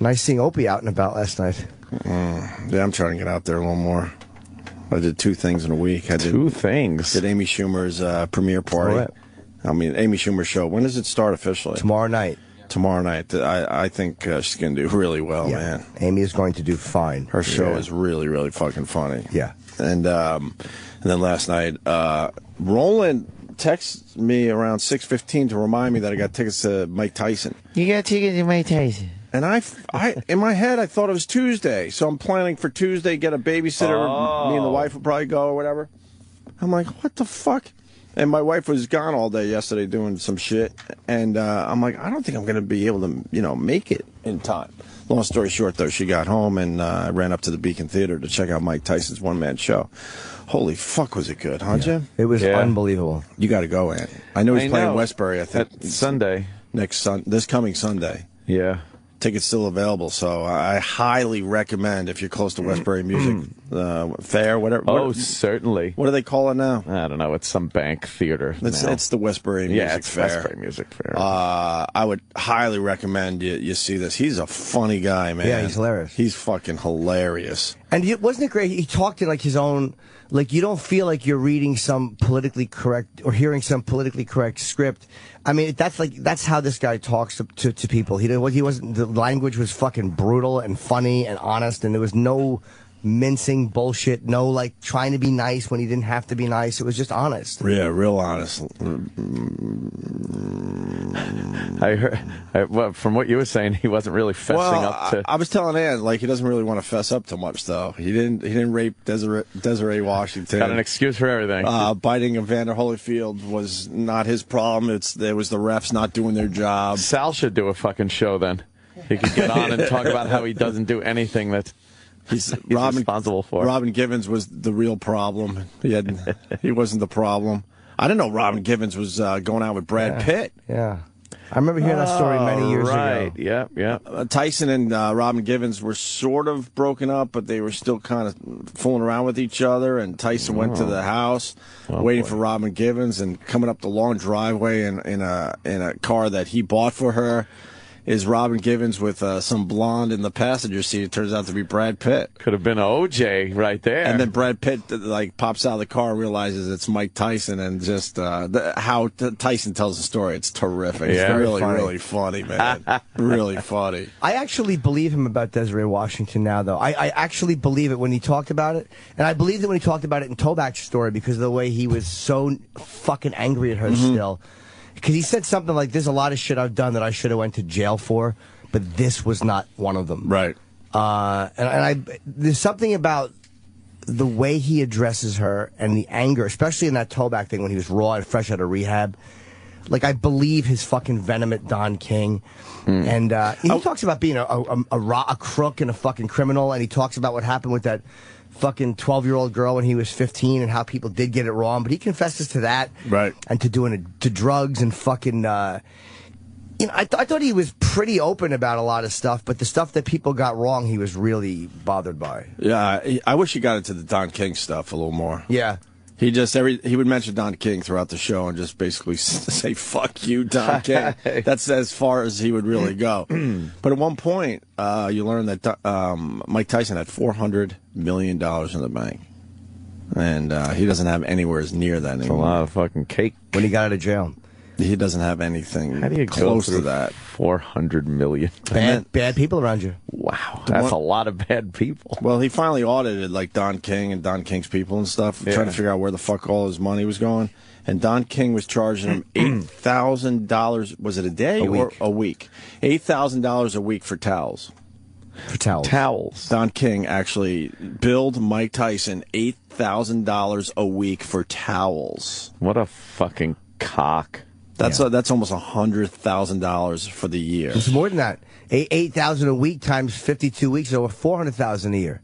Nice seeing Opie out and about last night. Yeah, I'm trying to get out there a little more. I did 2 things in a week. I did 2 things? Did Amy Schumer's premiere party. I mean, Amy Schumer's show. When does it start officially? Tomorrow night. Tomorrow night. I think she's going to do really well, man. Amy is going to do fine. Her show is really, really fucking funny. Yeah. And then last night, Roland texted me around 6:15 to remind me that I got tickets to Mike Tyson. You got tickets to Mike Tyson. And I, in my head, I thought it was Tuesday. So I'm planning for Tuesday, get a babysitter. Me and the wife will probably go or whatever. I'm like, what the fuck? And my wife was gone all day yesterday doing some shit. And I'm like, I don't think I'm going to be able to, make it in time. Long story short, though, she got home and ran up to the Beacon Theater to check out Mike Tyson's one-man show. Holy fuck, was it good, huh, Jim? It was unbelievable. You got to go, Ant. I know he's playing Westbury, I think. Sunday. This coming Sunday. Yeah. Tickets still available, so I highly recommend if you're close to Westbury Music Fair, whatever. Oh, certainly. What do they call it now? I don't know. It's some bank theater. It's the Westbury Music Fair. Westbury Music Fair. I would highly recommend you see this. He's a funny guy, man. Yeah, he's hilarious. He's fucking hilarious. And wasn't it great? He talked in like his own. Like, you don't feel like you're reading some politically correct or hearing some politically correct script. I mean, that's how this guy talks to people. He wasn't. The language was fucking brutal and funny and honest, and there was no mincing bullshit. No like trying to be nice when he didn't have to be nice. It was just honest. Yeah, real honest. I heard from what you were saying, he wasn't really fessing up to. I was telling Ann, like, he doesn't really want to fess up too much, though. He didn't rape Desiree Washington. Got an excuse for everything. Biting Evander Holyfield was not his problem. It was the refs not doing their job. Sal should do a fucking show then. He could get on and talk about how he doesn't do anything that he's responsible for. Robin Givens was the real problem. He wasn't the problem. I didn't know Robin Givens was going out with Brad Pitt. Yeah. I remember hearing that story many years ago. Yeah. Tyson and Robin Givens were sort of broken up, but they were still kind of fooling around with each other. And Tyson went to the house, waiting for Robin Givens, and coming up the long driveway in a car that he bought for her is Robin Givens with some blonde in the passenger seat. It turns out to be Brad Pitt. Could have been OJ right there. And then Brad Pitt pops out of the car, realizes it's Mike Tyson, and just how Tyson tells the story. It's terrific. Yeah, it's really funny, man. Really funny. I actually believe him about Desiree Washington now, though. I actually believe it when he talked about it. And I believed it when he talked about it in Tobac's story because of the way he was so fucking angry at her still. Because he said something like, there's a lot of shit I've done that I should have went to jail for, but this was not one of them. Right. There's something about the way he addresses her and the anger, especially in that Tobac thing when he was raw and fresh out of rehab. Like, I believe his fucking venom at Don King. And he talks about being a crook and a fucking criminal, and he talks about what happened with that fucking 12-year-old girl when he was 15 and how people did get it wrong, but he confesses to that. Right. And to drugs and fucking I thought he was pretty open about a lot of stuff, but the stuff that people got wrong he was really bothered by. Yeah, I wish he got into the Don King stuff a little more. Yeah. He would mention Don King throughout the show and just basically say, fuck you, Don King. That's as far as he would really go. But at one point, you learn that Mike Tyson had $400 million in the bank. And he doesn't have anywhere near that anymore. That's a lot of fucking cake. When he got out of jail. He doesn't have anything How do you close go to that. 400 million. Bad people around you. Wow, that's a lot of bad people. Well, he finally audited like Don King and Don King's people and stuff, trying to figure out where the fuck all his money was going. And Don King was charging him $8,000. Was it a day or a week? $8,000 a week for towels. For towels. Towels. Don King actually billed Mike Tyson $8,000 a week for towels. What a fucking cock. That's almost $100,000 for the year. It's more than that. $8,000 a week times 52 weeks, over $400,000 a year.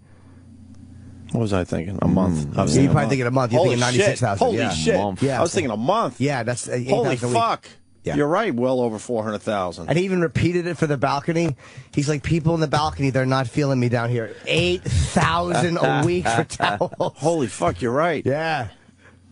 What was I thinking? A month. You're probably thinking a month. You're thinking 96,000. Holy shit! Yeah, I was thinking a month. Yeah, that's holy fuck. Yeah. You're right. Well over 400,000. And he even repeated it for the balcony. He's like, people in the balcony, they're not feeling me down here. $8,000 a week for towels. Holy fuck! You're right. Yeah.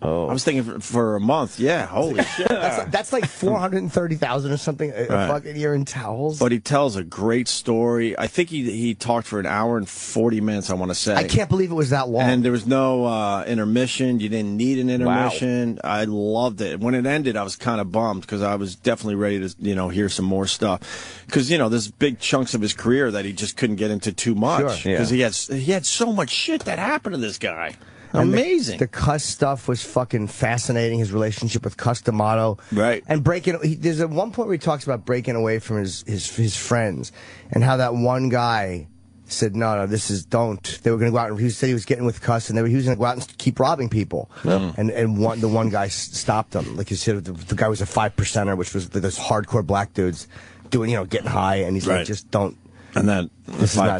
Oh. I was thinking for a month. Yeah, holy shit. That's like 430,000 or something a fucking year in towels. But he tells a great story. I think he talked for an hour and 40 minutes, I want to say. I can't believe it was that long. And there was no intermission. You didn't need an intermission. Wow. I loved it. When it ended, I was kind of bummed because I was definitely ready to, hear some more stuff. Because, there's big chunks of his career that he just couldn't get into too much. Because he had so much shit that happened to this guy. And amazing. The Cuss stuff was fucking fascinating. His relationship with Cuss D'Amato, right? And there's at one point where he talks about breaking away from his friends, and how that one guy said, "No, don't." They were going to go out, and he said he was getting with Cuss, and he was going to go out and keep robbing people. And the one guy stopped him. Like he said, the guy was a 5%er, which was those hardcore black dudes doing, getting high, and he's like, just don't. And then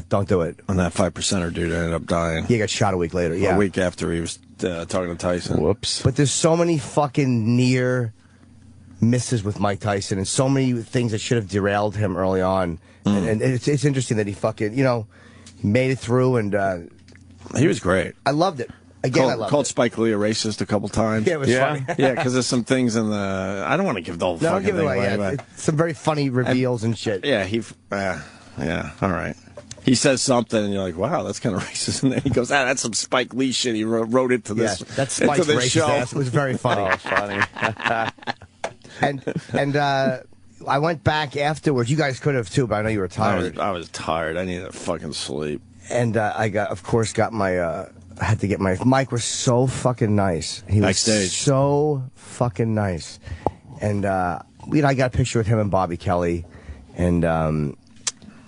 don't do it. And that 5%er dude ended up dying. He got shot a week later. Yeah, a week after he was talking to Tyson. Whoops. But there's so many fucking near misses with Mike Tyson, and so many things that should have derailed him early on. And it's interesting that he fucking made it through, and he was great. I loved it. Again, I loved called it. Spike Lee a racist a couple times. Yeah, it was funny. Yeah, because there's some things in the. I don't want to give the whole fucking thing away. Yeah, some very funny reveals and shit. Yeah, yeah, all right. He says something, and you're like, wow, that's kind of racist. And then he goes, that's some Spike Lee shit. He wrote into this. Yeah, that's Spike's racist show. Ass. It was very funny. Oh, funny. and I went back afterwards. You guys could have, too, but I know you were tired. I was tired. I needed to fucking sleep. And I got my... I had to get my... Mike was so fucking nice. He was Backstage. so fucking nice. And, I got a picture with him and Bobby Kelly. And,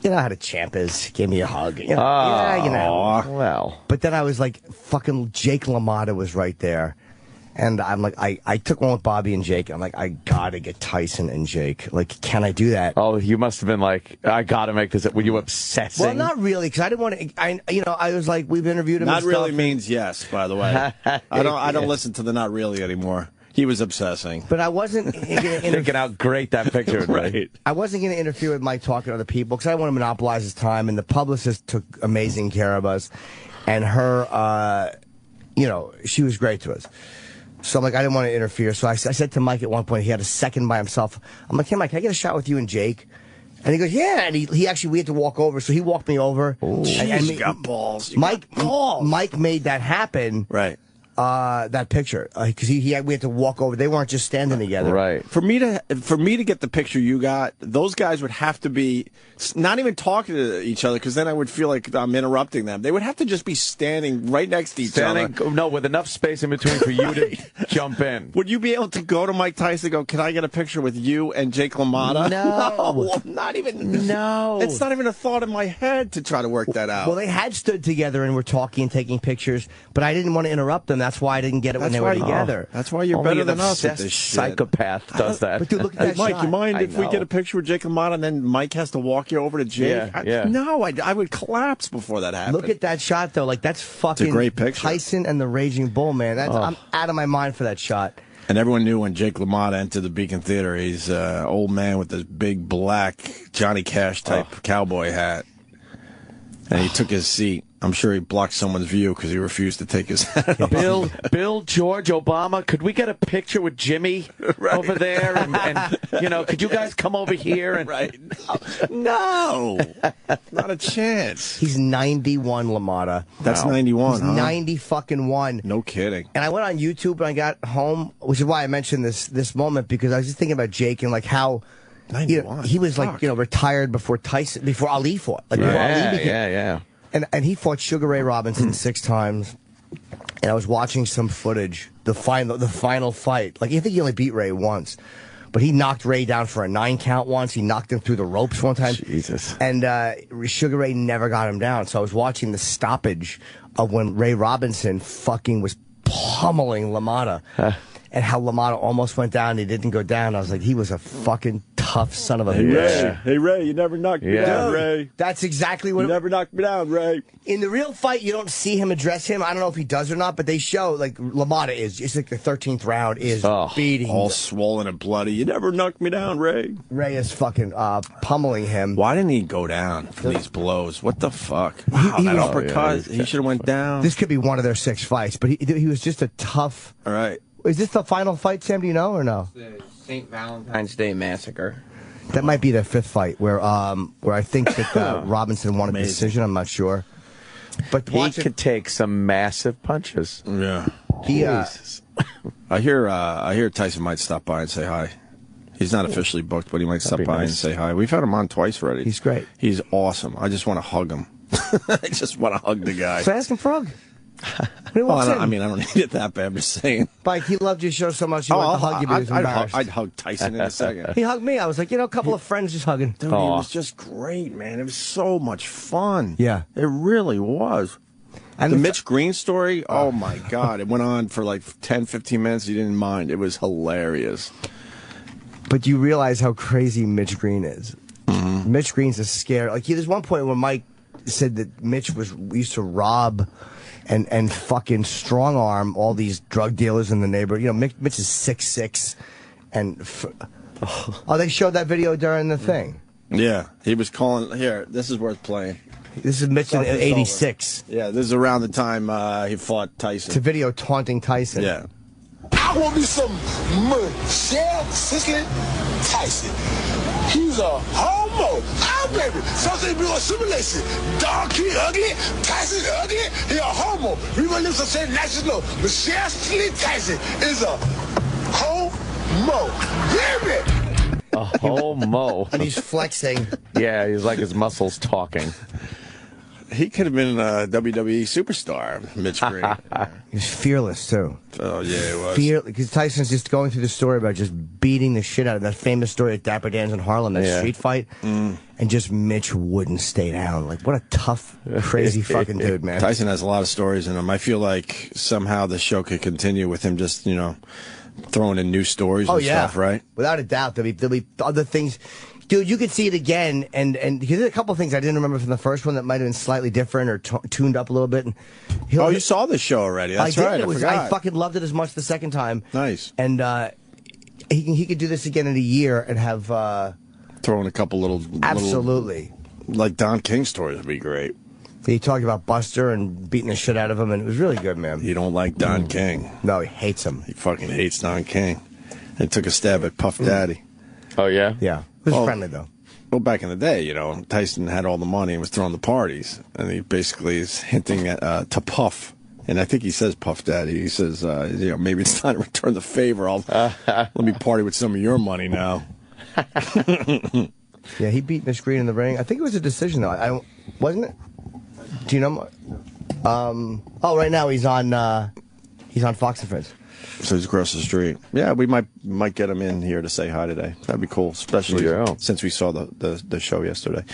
how to champ is. Gave me a hug. Well. But then I was like, fucking Jake LaMotta was right there. And I'm like, I took one with Bobby and Jake. I'm like, I gotta get Tyson and Jake. Like, can I do that? Oh, you must have been like, I gotta make this. Were you obsessing? Well, not really, because I didn't want to. I was like, we've interviewed him. Not really means yes, by the way. I don't listen to the not really anymore. He was obsessing. But I wasn't thinking how great that picture would right. I wasn't going to interfere with Mike talking to other people because I didn't want to monopolize his time. And the publicist took amazing care of us. And her, she was great to us. So I'm like, I didn't want to interfere. So I said to Mike at one point, he had a second by himself. I'm like, hey, Mike, can I get a shot with you and Jake? And he goes, yeah. And he actually, we had to walk over. So he walked me over. And you got balls. Mike made that happen. Right. That picture, because we had to walk over. They weren't just standing together. Right. For me to get the picture you got, those guys would have to be not even talking to each other, because then I would feel like I'm interrupting them. They would have to just be standing right next to each other. No, with enough space in between for you to jump in. Would you be able to go to Mike Tyson and go, can I get a picture with you and Jake LaMotta? No. Not even. No. It's not even a thought in my head to try to work that out. Well, they had stood together and were talking and taking pictures, but I didn't want to interrupt them. That's why I didn't get it when they were together. That's why you're Only better an than us at obsessed this shit. psychopath does that. But dude, look at that Mike, shot. you mind if we know. get a picture with Jake LaMotta and then Mike has to walk you over to Jake? Yeah. No, I would collapse before that happened. Look at that shot, though. Like, that's fucking It's a great picture. Tyson and the Raging Bull, man. I'm out of my mind for that shot. And everyone knew when Jake LaMotta entered the Beacon Theater, he's an old man with this big black Johnny Cash type cowboy hat. And he took his seat. I'm sure he blocked someone's view because he refused to take his hat off. Bill, George, Obama, could we get a picture with Jimmy over there? And could you guys come over here? And Right. No. Not a chance. He's 91, LaMotta. That's 91, He's huh? 90 fucking one. No kidding. And I went on YouTube and I got home, which is why I mentioned this moment, because I was just thinking about Jake and like how 91. he was like retired before Ali fought. Like before Ali became, yeah. And he fought Sugar Ray Robinson 6 times. And I was watching some footage, the final fight. Like, I think he only beat Ray once. But he knocked Ray down for a 9 count once. He knocked him through the ropes one time. Jesus. And Sugar Ray never got him down. So I was watching the stoppage of when Ray Robinson fucking was pummeling LaMotta. And how LaMotta almost went down and he didn't go down. I was like, he was a fucking tough son of a Hey, bitch. Ray. Hey, Ray, you never knocked me down, Ray. That's exactly what. You never knocked me down, Ray. In the real fight, you don't see him address him. I don't know if he does or not, but they show, like, LaMotta is. It's like the 13th round is beating. All swollen and bloody. You never knocked me down, Ray. Ray is fucking pummeling him. Why didn't he go down for these blows? What the fuck? Wow, that uppercut. He should have went down. This could be one of their 6 fights, but he was just a tough. All right. Is this the final fight, Sam? Do you know or no? The St. Valentine's Day Massacre. That might be their 5th fight, where I think that Robinson won a decision. I'm not sure, but he could take some massive punches. Yeah. Jesus. I hear Tyson might stop by and say hi. He's not officially booked, but he might stop by and say hi. We've had him on twice already. He's great. He's awesome. I just want to hug him. I just want to hug the guy. So ask him for a hug. I mean, I don't need it that bad. I'm just saying. Mike, he loved your show so much he wanted to hug you, but he was embarrassed. I'd hug Tyson in a second. He hugged me. I was like, a couple of friends just hugging. Dude, he was just great, man. It was so much fun. Yeah. It really was. And the Mitch Green story, oh my God. It went on for like 10, 15 minutes. You didn't mind. It was hilarious. But you realize how crazy Mitch Green is. Mm-hmm. Mitch Green's a scare. Like, there's one point where Mike said that Mitch used to rob and fucking strong arm all these drug dealers in the neighborhood. Mitch is 6'6", and they showed that video during the thing. Yeah, he was calling. Here, this is worth playing. This is Mitch in '86. Yeah, this is around the time he fought Tyson. It's a video taunting Tyson. Yeah. I want me some Michelle Sicily Tyson. He's a homo. Oh, baby. Something be on simulation. Dog, he ugly. Tyson ugly. He a homo. We want to say national. Michelle Sicily Tyson is a homo. Baby. A homo. And he's flexing. Yeah, he's like his muscles talking. He could have been a WWE superstar, Mitch Green. He was fearless, too. Oh, yeah, he was. Fearless, because Tyson's just going through the story about just beating the shit out of that famous story at Dapper Dan's in Harlem, that street fight. And just Mitch wouldn't stay down. Like, what a tough, crazy fucking dude, man. Tyson has a lot of stories in him. I feel like somehow the show could continue with him just, throwing in new stories and stuff, right? Without a doubt. There'll be other things. Dude, you could see it again, and because there's a couple of things I didn't remember from the first one that might have been slightly different or tuned up a little bit. And you saw the show already. That's right. I forgot. I fucking loved it as much the second time. Nice. And he could do this again in a year and have throw in a couple little absolutely like Don King stories would be great. He talked about Buster and beating the shit out of him, and it was really good, man. You don't like Don King? No, he hates him. He fucking hates Don King. And took a stab at Puff Daddy. Oh yeah, yeah. It was friendly, though. Well, back in the day, Tyson had all the money and was throwing the parties. And he basically is hinting at to Puff. And I think he says Puff Daddy. He says, maybe it's time to return the favor. Let me party with some of your money now. Yeah, he beat Mitch Green in the ring. I think it was a decision, though. Wasn't it? Do you know? Right now he's on Fox and Friends. So he's across the street. Yeah, we might get him in here to say hi today. That'd be cool, especially since we saw the show yesterday.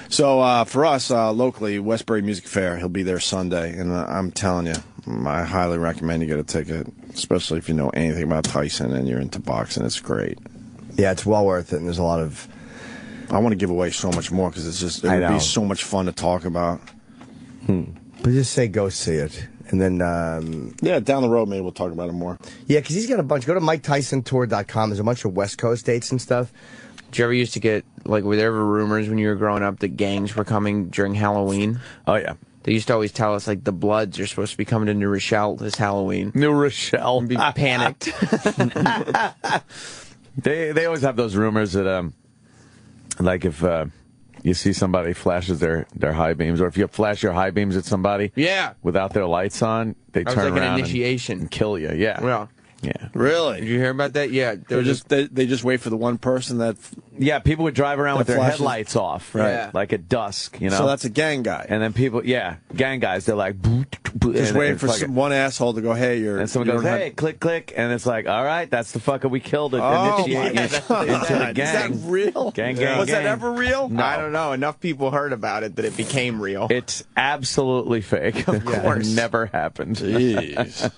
So for us locally, Westbury Music Fair, he'll be there Sunday, and I'm telling you, I highly recommend you get a ticket, especially if you know anything about Tyson and you're into boxing. It's great. Yeah, it's well worth it, and there's a lot of. I want to give away so much more because it would be so much fun to talk about. But just say go see it. And then, down the road, maybe we'll talk about it more. Yeah, because he's got a bunch. Go to MikeTysonTour.com. There's a bunch of West Coast dates and stuff. Did you ever used to get, were there ever rumors when you were growing up that gangs were coming during Halloween? Oh, yeah. They used to always tell us, the Bloods are supposed to be coming to New Rochelle this Halloween. New Rochelle. And be panicked. They always have those rumors that, if you see somebody flashes their high beams, or if you flash your high beams at somebody without their lights on, they turn around an initiation. and kill you. Yeah. Really? Did you hear about that? Yeah. They just wait for the one person that. Yeah, people would drive around with their flashes. headlights off, right? Yeah. Like at dusk, So that's a gang guy. And then people, gang guys, they're like, Just waiting for one asshole to go, hey, you're... And someone goes, hey, click, click. And it's like, all right, that's the fucker we killed. Initiate into the gang. Is that real? Gang. Was that ever real? No. I don't know. Enough people heard about it that it became real. It's absolutely fake. Of course. It never happened. Jeez.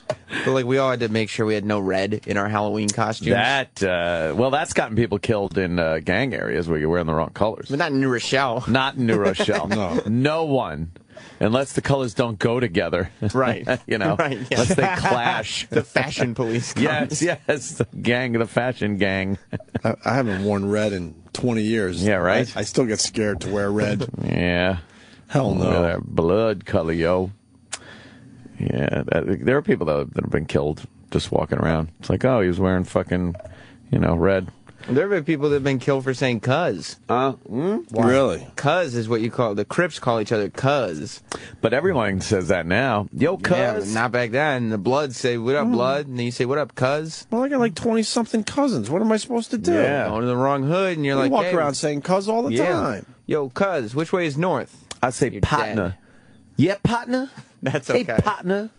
But like we all had to make sure we had no red in our Halloween costumes. That's gotten people killed in gang areas where you're wearing the wrong colors. But not in New Rochelle. Not in New Rochelle. No one. Unless the colors don't go together. Right. You know, right, yeah. unless they clash. The fashion police comes. Yes, the fashion gang. I haven't worn red in 20 years. Yeah, right? I still get scared to wear red. Yeah. Hell no. That blood color, yo. Yeah, there are people that have been killed just walking around. It's like, oh, he was wearing fucking, red. There have been people that have been killed for saying cuz. Really? Cuz is what you call the Crips call each other cuz. But everyone says that now. Yo, cuz. Yeah, but not back then. The Bloods say, what up, Blood? And then you say, what up, cuz? Well, I got like 20-something cousins. What am I supposed to do? Yeah. Going to the wrong hood, and you're like, walk hey, around saying cuz all the time. Yo, cuz, which way is north? I say You're partner. dead. Yeah, partner. That's okay. Hey, partner.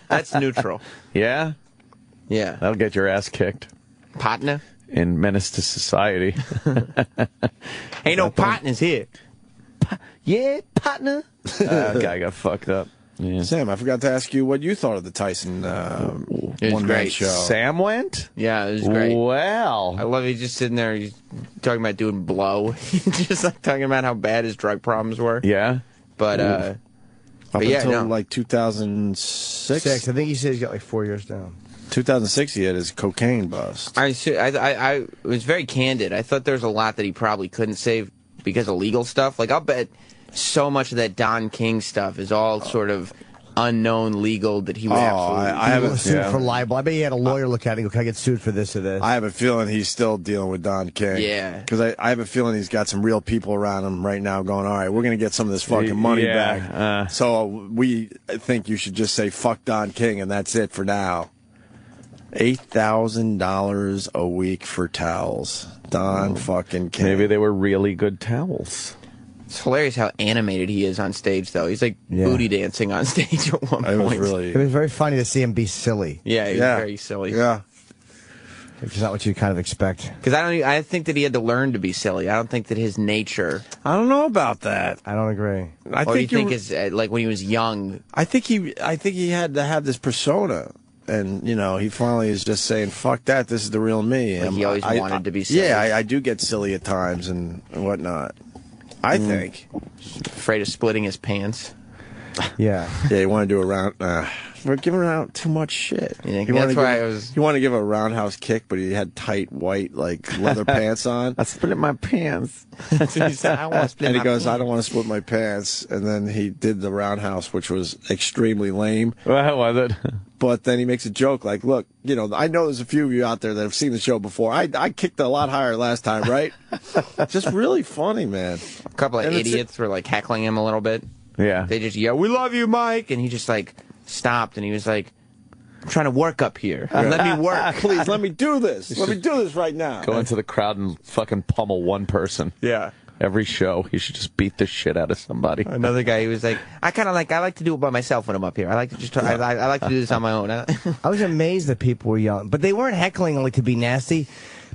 That's neutral. Yeah? Yeah. That'll get your ass kicked. Partner? In Menace to Society. Ain't no partners here. Yeah, partner. Guy got fucked up. Yeah. Sam, I forgot to ask you what you thought of the Tyson one-man great. show. Sam went? Yeah, it was great. Well. I love he's just sitting there, he's talking about doing blow. Just like talking about how bad his drug problems were. Yeah. But, Up until like 2006? I think he said he's got like 4 years down. 2006, he had his cocaine bust. I was very candid. I thought there was a lot that he probably couldn't say because of legal stuff. Like, I'll bet so much of that Don King stuff is all sort of unknown legal that he would absolutely... I haven't sued for libel. I bet he had a lawyer look at it and go, can I get sued for this or this? I have a feeling he's still dealing with Don King. Yeah. Because I have a feeling he's got some real people around him right now going, all right, we're going to get some of this fucking money back. So we think you should just say, fuck Don King, and that's it for now. $8,000 a week for towels. Don fucking King. Maybe they were really good towels. It's hilarious how animated he is on stage, though. He's like booty dancing on stage at one point. It was very funny to see him be silly. Yeah, he was very silly. Yeah. Which is not what you kind of expect. Because I think that he had to learn to be silly. I don't think that his nature... I don't know about that. I don't agree. I think you think is like when he was young... I think he had to have this persona. And, he finally is just saying, fuck that, this is the real me. Like he always wanted to be silly. Yeah, I do get silly at times and whatnot. I think. Afraid of splitting his pants. Yeah. Yeah, you want to do a round... we're giving out too much shit. That's why I was... You want to give a roundhouse kick, but he had tight, white, leather pants on. I split my pants. That's what he said. I want to split and he my goes, pants. I don't want to split my pants. And then he did the roundhouse, which was extremely lame. Well, how was it? But then he makes a joke like, look, I know there's a few of you out there that have seen the show before. I kicked a lot higher last time, right? Just really funny, man. A couple of idiots were heckling him a little bit. Yeah. They just yell, we love you, Mike. And he just stopped and he was like, I'm trying to work up here. Let me work. Please, let me do this. Let me do this right now. Go into the crowd and fucking pummel one person. Yeah. Every show, he should just beat the shit out of somebody. Another guy, he was like, I like to do it by myself when I'm up here. I like to just, I like to do this on my own. I was amazed that people were yelling, but they weren't heckling only to be nasty,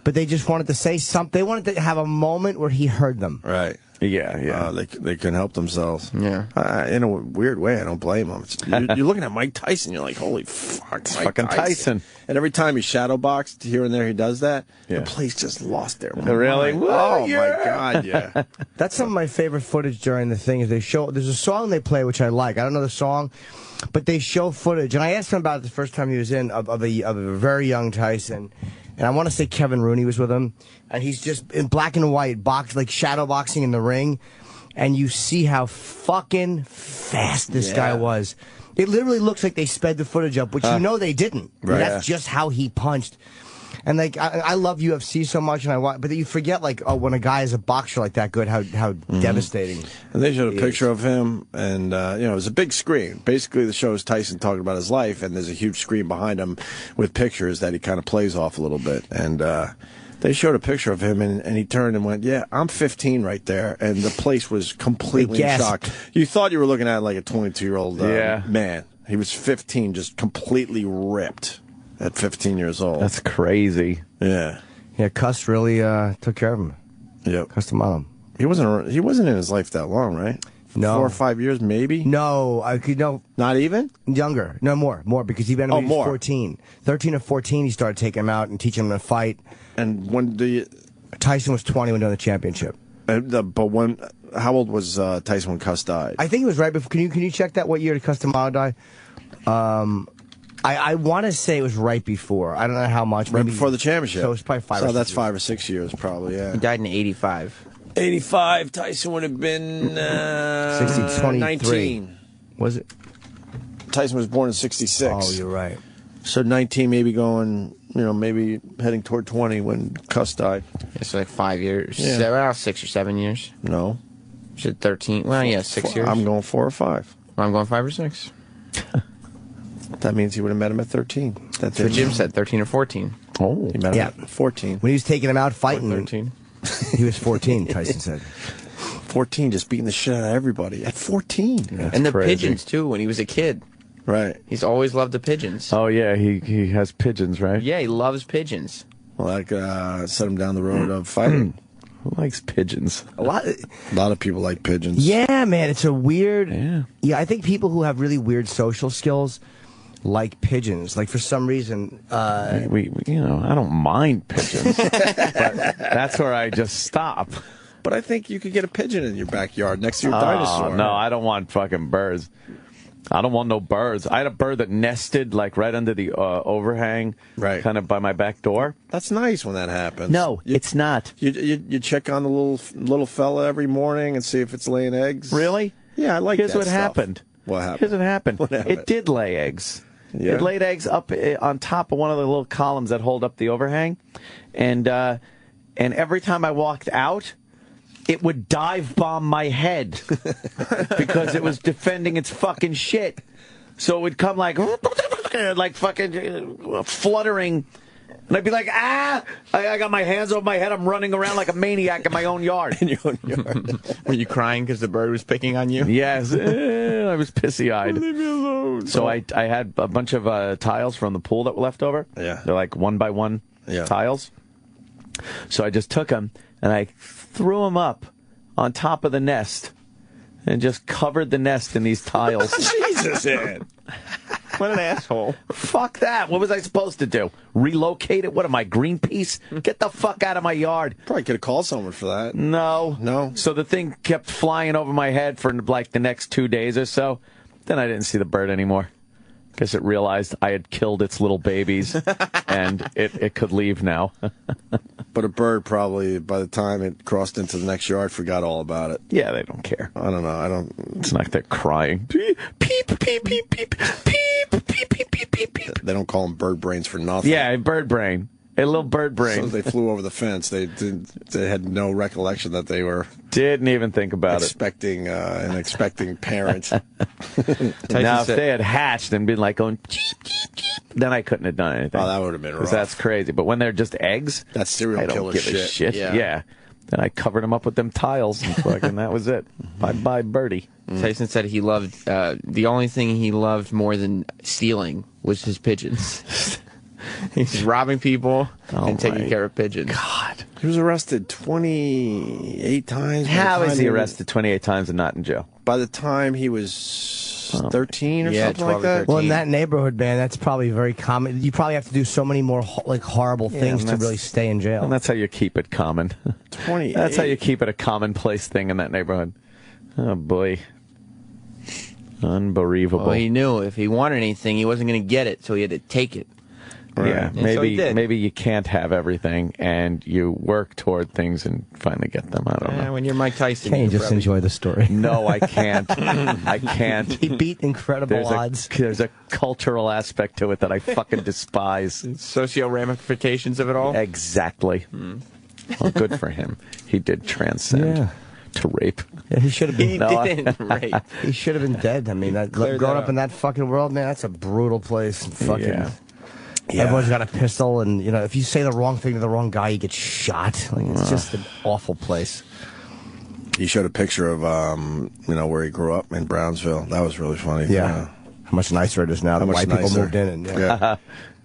but they just wanted to say something. They wanted to have a moment where he heard them. Right. Yeah. They couldn't help themselves. Yeah. In a weird way, I don't blame them. You're looking at Mike Tyson, you're like, holy fuck, It's fucking Tyson. And every time he shadowboxed here and there, he does that. Yeah. The place just lost their mind. Really? Oh my god, yeah. That's some of my favorite footage during the thing. Is there's a song they play which I like. I don't know the song, but they show footage, and I asked him about it the first time he was in of a very young Tyson. And I want to say Kevin Rooney was with him, and he's just in black and white, shadow boxing in the ring, and you see how fucking fast this guy was. It literally looks like they sped the footage up, which they didn't. Right. That's just how he punched. And I love UFC so much, and but you forget when a guy is a boxer like that good, how devastating. And they showed a picture of him, and it was a big screen. Basically, the show is Tyson talking about his life, and there's a huge screen behind him with pictures that he kind of plays off a little bit. And They showed a picture of him, and he turned and went, "Yeah, I'm 15 right there," and the place was completely in shock. You thought you were looking at like a 22-year-old man. He was 15, just completely ripped at 15 years old. That's crazy. Yeah. Yeah, Cuss really took care of him. Yep. Cuss D'Amato. He wasn't in his life that long, right? No. 4 or 5 years, maybe? No, no. Not even? Younger. No, more, because he been when he was 14. 13 or 14, he started taking him out and teaching him to fight. And when do you... Tyson was 20 when he won the championship. But how old was Tyson when Cuss died? I think it was right before. Can you check that? What year did Cuss D'Amato die? I want to say it was right before. I don't know how much. Right before the championship. So it's probably 5 or 6 that's years. 5 or 6 years, probably. Yeah. He died in 85. 85. Tyson would have been 19. Was it? Tyson was born in 66. Oh, you're right. So 19, maybe going, maybe heading toward 20 when Cuss died. It's like 5 years. Yeah. Well, 6 or 7 years. No. Is it 13? Well, yeah, 6 years. I'm going 4 or 5. I'm going 5 or 6. That means he would have met him at 13. That's what Jim said, 13 or 14. Oh, he met him at 14. When he was taking him out fighting, 13. He was 14, Tyson said. 14, just beating the shit out of everybody. At 14. And the Pigeons, too, when he was a kid. Right. He's always loved the Pigeons. Oh, yeah, he has pigeons, right? Yeah, he loves pigeons. Well, that set him down the road of fighting. Who likes pigeons? A lot of people like pigeons. Yeah, man, it's a weird... Yeah, I think people who have really weird social skills like pigeons. Like, for some reason... I don't mind pigeons. But that's where I just stop. But I think you could get a pigeon in your backyard next to your dinosaur. No, I don't want fucking birds. I don't want no birds. I had a bird that nested like right under the overhang, right, kind of by my back door. That's nice when that happens. No, it's not. You check on the little fella every morning and see if it's laying eggs. Really? Yeah, I like Here's that what stuff. happened. What happened? Here's what happened. What happened? It did lay eggs. Yeah. It laid eggs up on top of one of the little columns that hold up the overhang, and every time I walked out, it would dive bomb my head because it was defending its fucking shit. So it would come like fucking fluttering. And I'd be like, I got my hands over my head. I'm running around like a maniac in my own yard. In your own yard. Were you crying because the bird was picking on you? Yes. I was pissy-eyed. Leave me alone. So I had a bunch of tiles from the pool that were left over. Yeah. They're like 1-by-1 tiles. So I just took them and I threw them up on top of the nest and just covered the nest in these tiles. Jesus, Ed. What an asshole. Fuck that. What was I supposed to do? Relocate it? What am I, Greenpeace? Get the fuck out of my yard. Probably could have called someone for that. No. So the thing kept flying over my head for like the next 2 days or so. Then I didn't see the bird anymore. Guess it realized I had killed its little babies and it could leave now. But a bird probably, by the time it crossed into the next yard, forgot all about it. Yeah, they don't care. I don't know. It's like they're crying. Peep, peep, peep, peep, peep, peep, peep, peep, peep, peep, peep. They don't call them bird brains for nothing. Yeah, bird brain. A little bird brain. So they flew over the fence. They had no recollection that they were didn't even think about expecting an expecting parent. Now, if they had hatched and been like going, cheep, cheep, cheep, then I couldn't have done anything. Oh, that would have been rough. That's crazy. But when they're just eggs, that's serial killer shit. I don't give a shit. Yeah. Then I covered them up with them tiles, and fucking that was it. Bye-bye, birdie. Tyson said he loved, the only thing he loved more than stealing was his pigeons. He's robbing people and taking care of pigeons. God. He was arrested 28 times. How is he arrested 28 times and not in jail? By the time he was 13 or something 12 like that? 13. Well, in that neighborhood, man, that's probably very common. You probably have to do so many more horrible things to really stay in jail. And that's how you keep it common. 28. That's how you keep it a commonplace thing in that neighborhood. Oh, boy. Unbelievable. Well, he knew if he wanted anything, he wasn't going to get it, so he had to take it. Right. Yeah, And so he did. maybe you can't have everything, and you work toward things and finally get them. I don't know. When you're Mike Tyson, Can't you just enjoy the story? No, I can't. I can't. He beat incredible odds. There's a cultural aspect to it that I fucking despise. Socio ramifications of it all. Exactly. Well, good for him. He did transcend to rape. Yeah, he should have been. He didn't rape. He should have been dead. I mean, growing up in that fucking world, man, that's a brutal place. Fucking. Yeah. Yeah. Everyone's got a pistol, and you know, if you say the wrong thing to the wrong guy, you get shot. Like, it's just an awful place. He showed a picture of where he grew up in Brownsville. That was really funny. Yeah. How much nicer it is now that white people moved in. And, yeah.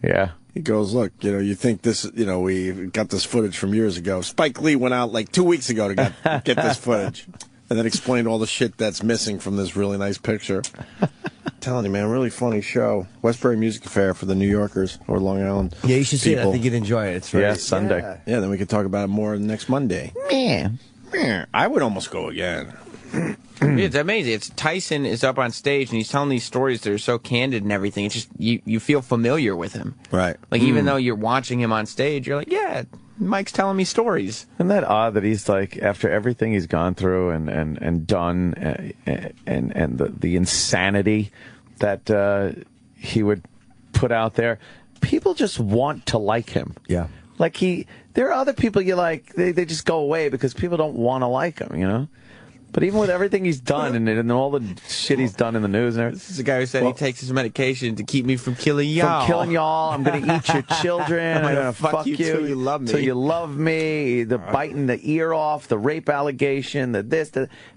Yeah. He goes, look, you think this, we got this footage from years ago. Spike Lee went out like 2 weeks ago to get this footage. And then explained all the shit that's missing from this really nice picture. I'm telling you, man, really funny show. Westbury Music Fair for the New Yorkers or Long Island. Yeah, you should see it. people. I think you'd enjoy it. It's very, Sunday. Yeah, then we can talk about it more next Monday. Man. I would almost go again. It's amazing. It's Tyson is up on stage and he's telling these stories that are so candid and everything. It's just you feel familiar with him, right? Like even though you're watching him on stage, you're like, yeah, Mike's telling me stories. Isn't that odd that he's like, after everything he's gone through and done, and the insanity that he would put out there, people just want to like him. Yeah. Like there are other people you like, they just go away because people don't want to like him, you know? But even with everything he's done and all the shit he's done in the news and everything. This is a guy who said he takes his medication to keep me from killing y'all. From killing y'all, I'm going to eat your children. I'm going to fuck you till you love me. Till you love me. The biting the ear off, the rape allegation,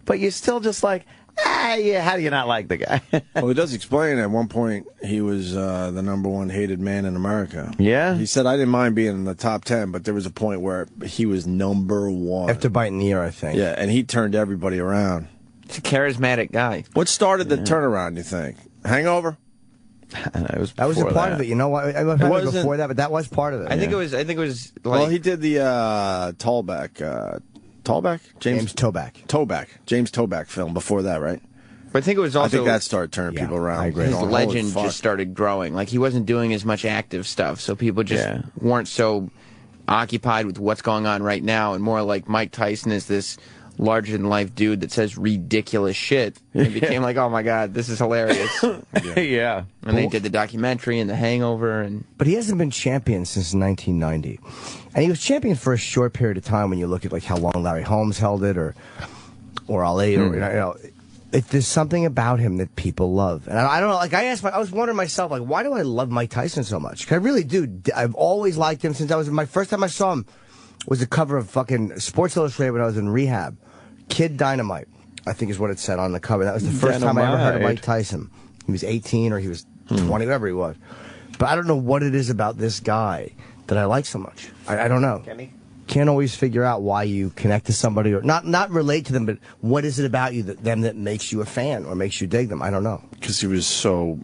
but you're still just like, yeah, how do you not like the guy? Well, he does explain at one point he was the #1 hated man in America. Yeah? He said, I didn't mind being in the top 10, but there was a point where he was #1. After biting the ear, I think. Yeah, and he turned everybody around. He's a charismatic guy. What started the turnaround, you think? Hangover? That was a part of it. You know what? I was before that, but that was part of it. I think it was like, well, he did the Tallback? James Toback. James Toback film before that, right? But I think it was also... I think that started turning people around. I agree. His legend just started growing. Like, he wasn't doing as much active stuff, so people just weren't so occupied with what's going on right now, and more like Mike Tyson is this larger-than-life dude that says ridiculous shit. It became like, oh, my God, this is hilarious. Yeah. And they did the documentary and The Hangover. But he hasn't been champion since 1990. And he was champion for a short period of time when you look at like how long Larry Holmes held it or Ali or, there's something about him that people love. And I don't know, like I was wondering myself, like, why do I love Mike Tyson so much? 'Cause I really do. I've always liked him since my first time I saw him was the cover of fucking Sports Illustrated when I was in rehab. Kid Dynamite, I think is what it said on the cover. That was the first time I ever heard of Mike Tyson. He was 18 or he was 20, whatever he was. But I don't know what it is about this guy that I like so much. I don't know. Can't always figure out why you connect to somebody or not relate to them, but what is it about you that makes you a fan or makes you dig them? I don't know. Because he was so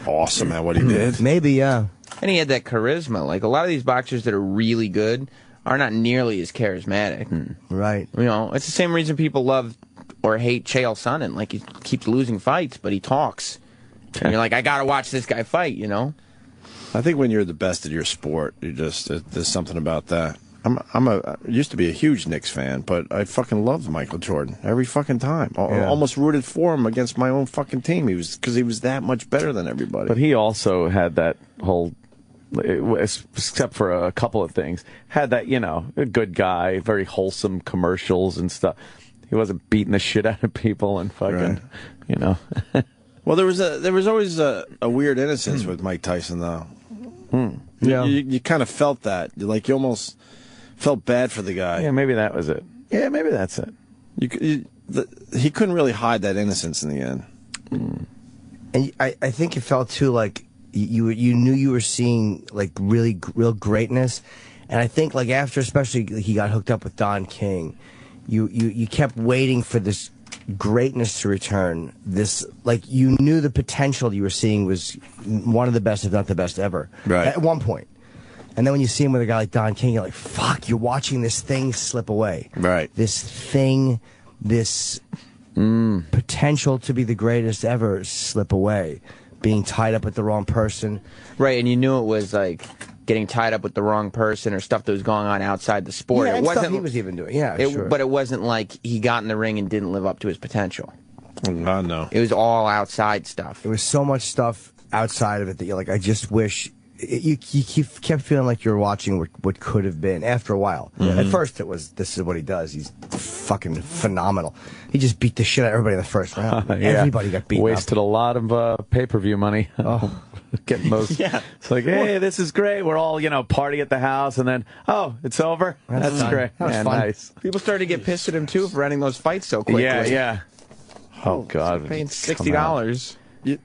awesome at what he did. Maybe, yeah. And he had that charisma. Like, a lot of these boxers that are really good are not nearly as charismatic. Right. You know, it's the same reason people love or hate Chael Sonnen. Like, he keeps losing fights, but he talks. And you're like, I gotta watch this guy fight, you know? I think when you're the best at your sport, there's something about that. I used to be a huge Knicks fan, but I fucking loved Michael Jordan every fucking time. I almost rooted for him against my own fucking team. Because he was that much better than everybody. But he also had that whole, except for a couple of things, had that, a good guy, very wholesome commercials and stuff. He wasn't beating the shit out of people and fucking, Well, there was always a weird innocence with Mike Tyson, though. Yeah. You kind of felt that. Like, you almost felt bad for the guy. Yeah, maybe that was it. Yeah, maybe that's it. He couldn't really hide that innocence in the end. And I think it felt, too, like you knew you were seeing, like, real greatness. And I think, like, after especially he got hooked up with Don King, you kept waiting for this greatness to return. This, like, you knew the potential you were seeing was one of the best, if not the best ever. Right. At one point. And then when you see him with a guy like Don King, you're like, fuck, you're watching this thing slip away. Right. This thing, this potential to be the greatest ever slip away. Being tied up with the wrong person. Right, and you knew it was, like, getting tied up with the wrong person or stuff that was going on outside the sport. Yeah, it wasn't stuff he was even doing. Yeah, sure. But it wasn't like he got in the ring and didn't live up to his potential. No. It was all outside stuff. There was so much stuff outside of it that you're like, I just wish you kept feeling like you were watching what could have been after a while. At first, it was, this is what he does. He's fucking phenomenal. He just beat the shit out of everybody in the first round. Everybody got beaten Wasted a lot of pay-per-view money. Getting those. It's like, hey, this is great. We're all, party at the house, and then, it's over. That's great. That was fun. Nice. People started to get pissed at him too for ending those fights so quickly. Yeah. Oh God, Paying $60.